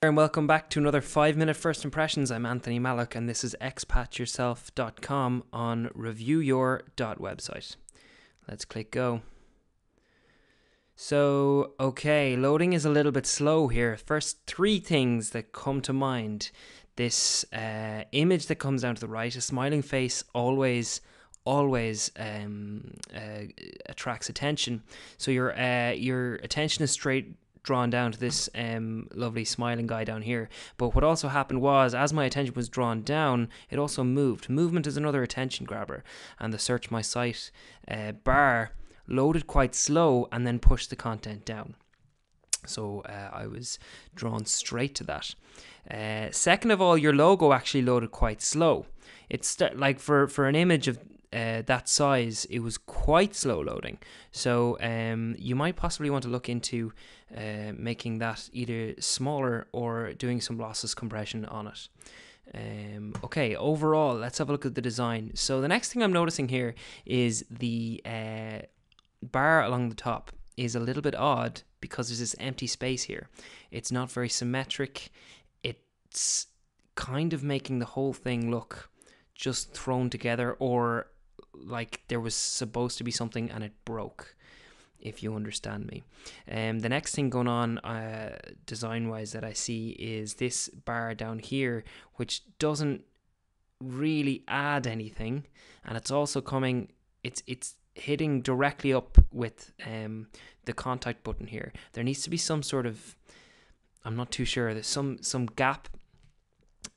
And welcome back to another 5-minute first impressions. I'm Anthony Malloch and this is expatyourself.com on reviewyour.website. Let's click go. So, okay, loading is a little bit slow here. First, three things that come to mind. This image that comes down to the right, a smiling face, always attracts attention. So your attention is straight drawn down to this lovely smiling guy down here. But what also happened was, as my attention was drawn down, it also moved. Movement is another attention grabber, and the search my site bar loaded quite slow and then pushed the content down. So I was drawn straight to that. Second of all, your logo actually loaded quite slow. It's like for an image of that size, it was quite slow loading. So you might possibly want to look into making that either smaller or doing some lossless compression on it. Okay, overall, let's have a look at the design. So the next thing I'm noticing here is the bar along the top is a little bit odd because there's this empty space here. It's not very symmetric. It's kind of making the whole thing look just thrown together, or like there was supposed to be something and it broke, if you understand me. The next thing going on design wise that I see is this bar down here, which doesn't really add anything, and it's also coming, it's hitting directly up with the contact button here. There needs to be some sort of, I'm not too sure, there's some gap.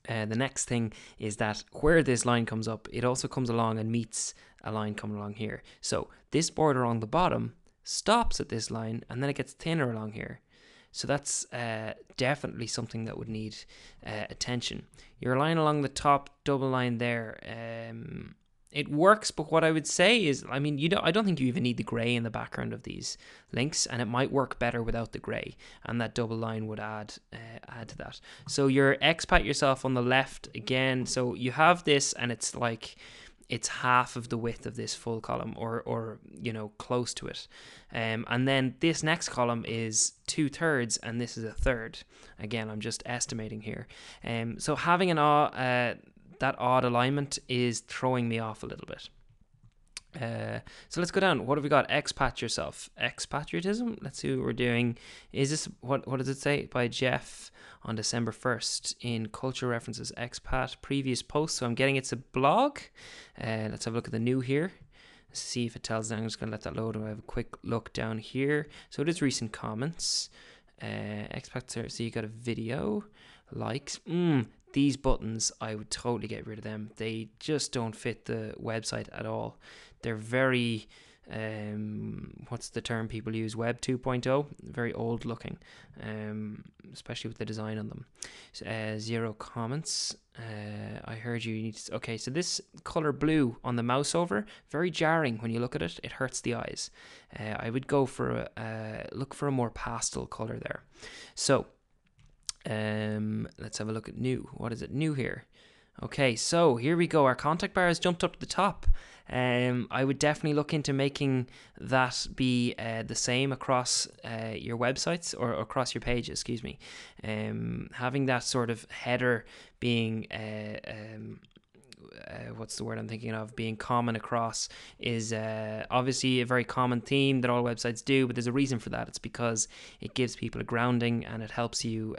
The next thing is that where this line comes up, it also comes along and meets a line coming along here. So this border along the bottom stops at this line and then it gets thinner along here. So that's definitely something that would need attention. Your line along the top, double line there, it works, but what I would say is, I mean, I don't think you even need the grey in the background of these links, and it might work better without the grey, and that double line would add to that. So your expat yourself on the left again. So you have this, and it's like it's half of the width of this full column, or you know, close to it. And then this next column is 2/3, and this is 1/3. Again, I'm just estimating here. So having that odd alignment is throwing me off a little bit. So let's go down. What have we got? Expat yourself. Expatriotism? Let's see what we're doing. Is this, what does it say? By Jeff on December 1st in Culture References Expat. Previous post. So I'm getting it's a blog. Let's have a look at the new here. Let's see if it tells them. I'm just going to let that load. I have a quick look down here. So it is recent comments. Expat. So you got a video. Likes. These buttons, I would totally get rid of them. They just don't fit the website at all. They're very, what's the term people use? Web 2.0, very old looking, especially with the design on them. So, 0 comments. I heard you need to, okay, so this color blue on the mouse over, very jarring when you look at it. It hurts the eyes. I would go for look for a more pastel color there. So, let's have a look at new. What is it? New here. Okay, so here we go. Our contact bar has jumped up to the top. I would definitely look into making that be the same across your websites, or across your pages, excuse me. Having that sort of header being what's the word I'm thinking of, being common across is obviously a very common theme that all websites do, but there's a reason for that. It's because it gives people a grounding, and it helps you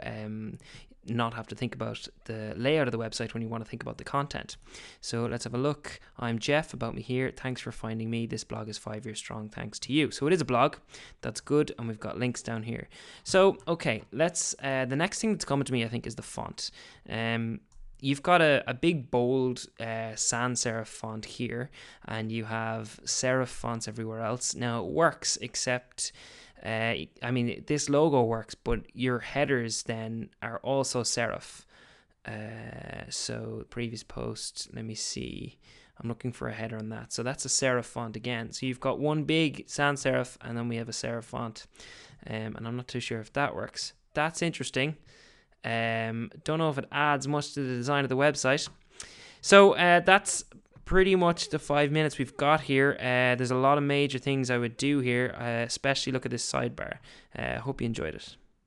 not have to think about the layout of the website when you want to think about the content. So let's have a look. I'm Jeff, about me here. Thanks for finding me. This blog is 5 years strong thanks to you. So it is a blog. That's good. And we've got links down here. So, okay, let's, the next thing that's coming to me, I think, is the font. You've got a big, bold sans serif font here, and you have serif fonts everywhere else. Now, it works, except, I mean, this logo works, but your headers then are also serif. So, previous post, let me see. I'm looking for a header on that. So, that's a serif font again. So, you've got one big sans serif, and then we have a serif font. And I'm not too sure if that works. That's interesting. Don't know if it adds much to the design of the website. So that's pretty much the 5 minutes we've got here. There's a lot of major things I would do here, especially look at this sidebar. Hope you enjoyed it.